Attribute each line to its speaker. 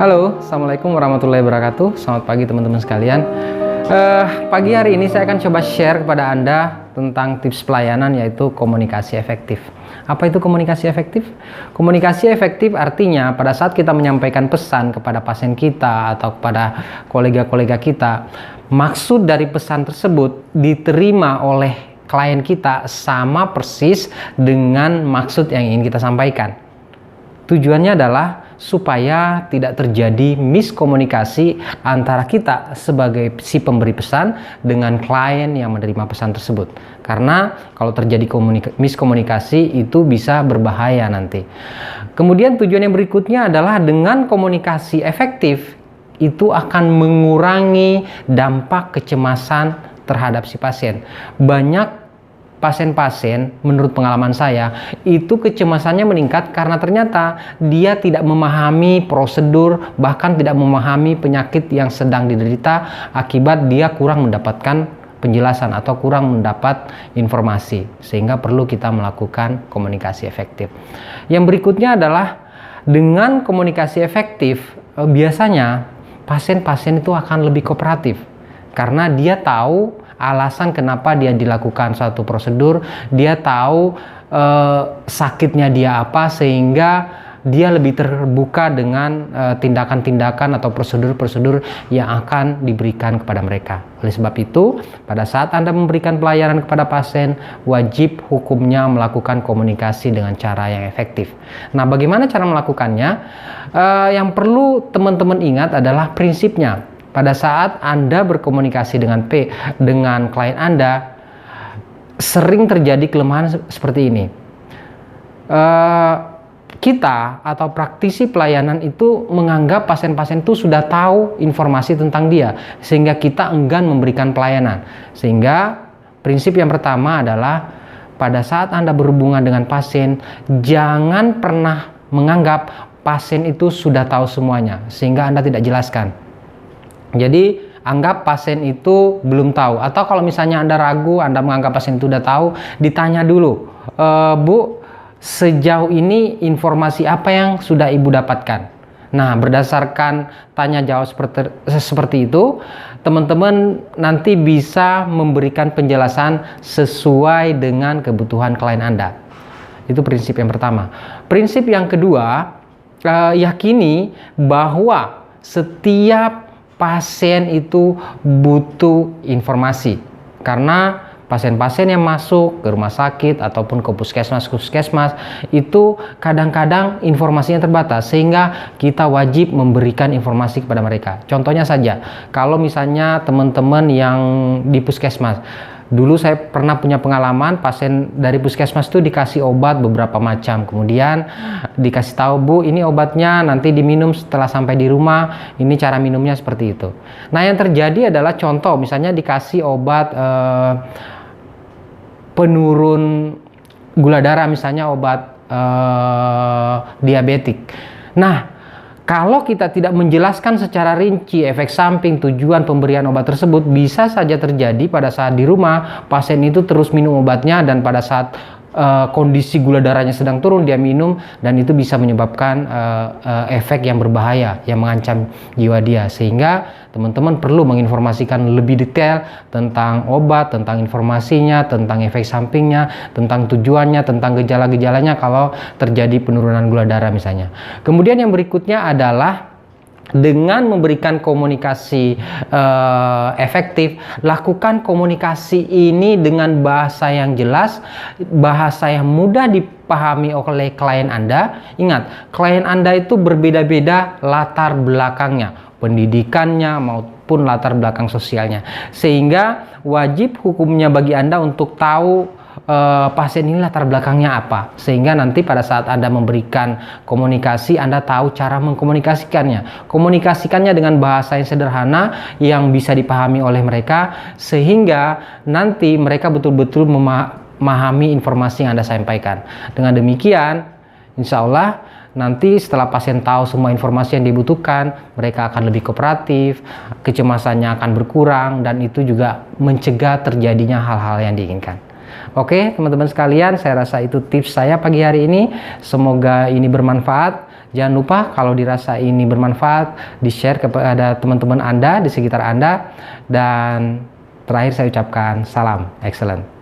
Speaker 1: Halo, Assalamualaikum warahmatullahi wabarakatuh. Selamat pagi teman-teman sekalian. Pagi hari ini saya akan coba share kepada Anda tentang tips pelayanan, yaitu komunikasi efektif. Apa itu komunikasi efektif? Komunikasi efektif artinya pada saat kita menyampaikan pesan kepada pasien kita atau kepada kolega-kolega kita, maksud dari pesan tersebut diterima oleh klien kita sama persis dengan maksud yang ingin kita sampaikan. Tujuannya adalah supaya tidak terjadi miskomunikasi antara kita sebagai si pemberi pesan dengan klien yang menerima pesan tersebut. Karena kalau terjadi miskomunikasi itu bisa berbahaya nanti. Kemudian tujuan yang berikutnya adalah dengan komunikasi efektif itu akan mengurangi dampak kecemasan terhadap si pasien. Banyak pasien-pasien, menurut pengalaman saya, itu kecemasannya meningkat karena ternyata dia tidak memahami prosedur, bahkan tidak memahami penyakit yang sedang diderita akibat dia kurang mendapatkan penjelasan atau kurang mendapat informasi, sehingga perlu kita melakukan komunikasi efektif. Yang berikutnya adalah dengan komunikasi efektif, biasanya pasien-pasien itu akan lebih kooperatif karena dia tahu alasan kenapa dia dilakukan suatu prosedur, dia tahu sakitnya dia apa, sehingga dia lebih terbuka dengan tindakan-tindakan atau prosedur-prosedur yang akan diberikan kepada mereka. Oleh sebab itu, pada saat Anda memberikan pelayanan kepada pasien, wajib hukumnya melakukan komunikasi dengan cara yang efektif. Nah, bagaimana cara melakukannya? Yang perlu teman-teman ingat adalah prinsipnya. Pada saat Anda berkomunikasi dengan klien Anda, sering terjadi kelemahan seperti ini. Kita atau praktisi pelayanan itu menganggap pasien-pasien itu sudah tahu informasi tentang dia, sehingga kita enggan memberikan pelayanan. Sehingga prinsip yang pertama adalah pada saat Anda berhubungan dengan pasien, jangan pernah menganggap pasien itu sudah tahu semuanya, sehingga Anda tidak jelaskan. Jadi anggap pasien itu belum tahu, atau kalau misalnya Anda ragu, Anda menganggap pasien itu sudah tahu, ditanya dulu, Bu, sejauh ini informasi apa yang sudah Ibu dapatkan? Nah, berdasarkan tanya jawab seperti itu, teman-teman nanti bisa memberikan penjelasan sesuai dengan kebutuhan klien Anda. Itu prinsip yang pertama. Prinsip yang kedua, yakini bahwa setiap pasien itu butuh informasi, karena pasien-pasien yang masuk ke rumah sakit ataupun ke puskesmas itu kadang-kadang informasinya terbatas, sehingga kita wajib memberikan informasi kepada mereka. Contohnya saja, kalau misalnya teman-teman yang di puskesmas, dulu saya pernah punya pengalaman pasien dari puskesmas itu dikasih obat beberapa macam, kemudian dikasih tahu, Bu, ini obatnya nanti diminum setelah sampai di rumah, ini cara minumnya seperti itu. Nah, yang terjadi adalah contoh misalnya dikasih obat penurun gula darah, misalnya obat diabetik. Nah, kalau kita tidak menjelaskan secara rinci efek samping, tujuan pemberian obat tersebut, bisa saja terjadi pada saat di rumah pasien itu terus minum obatnya, dan pada saat kondisi gula darahnya sedang turun dia minum, dan itu bisa menyebabkan efek yang berbahaya yang mengancam jiwa dia. Sehingga teman-teman perlu menginformasikan lebih detail tentang obat, tentang informasinya, tentang efek sampingnya, tentang tujuannya, tentang gejala-gejalanya kalau terjadi penurunan gula darah misalnya. Kemudian yang berikutnya adalah dengan memberikan komunikasi efektif, lakukan komunikasi ini dengan bahasa yang jelas, bahasa yang mudah dipahami oleh klien Anda. Ingat, klien Anda itu berbeda-beda latar belakangnya, pendidikannya maupun latar belakang sosialnya, sehingga wajib hukumnya bagi Anda untuk tahu pasien ini latar belakangnya apa, sehingga nanti pada saat Anda memberikan komunikasi, Anda tahu cara komunikasikannya dengan bahasa yang sederhana yang bisa dipahami oleh mereka, sehingga nanti mereka betul-betul memahami informasi yang Anda sampaikan. Dengan demikian, insya Allah nanti setelah pasien tahu semua informasi yang dibutuhkan, mereka akan lebih kooperatif, kecemasannya akan berkurang, dan itu juga mencegah terjadinya hal-hal yang diinginkan. Oke, teman-teman sekalian, saya rasa itu tips saya pagi hari ini. Semoga ini bermanfaat. Jangan lupa kalau dirasa ini bermanfaat, di-share kepada teman-teman Anda di sekitar Anda. Dan terakhir saya ucapkan salam excellent.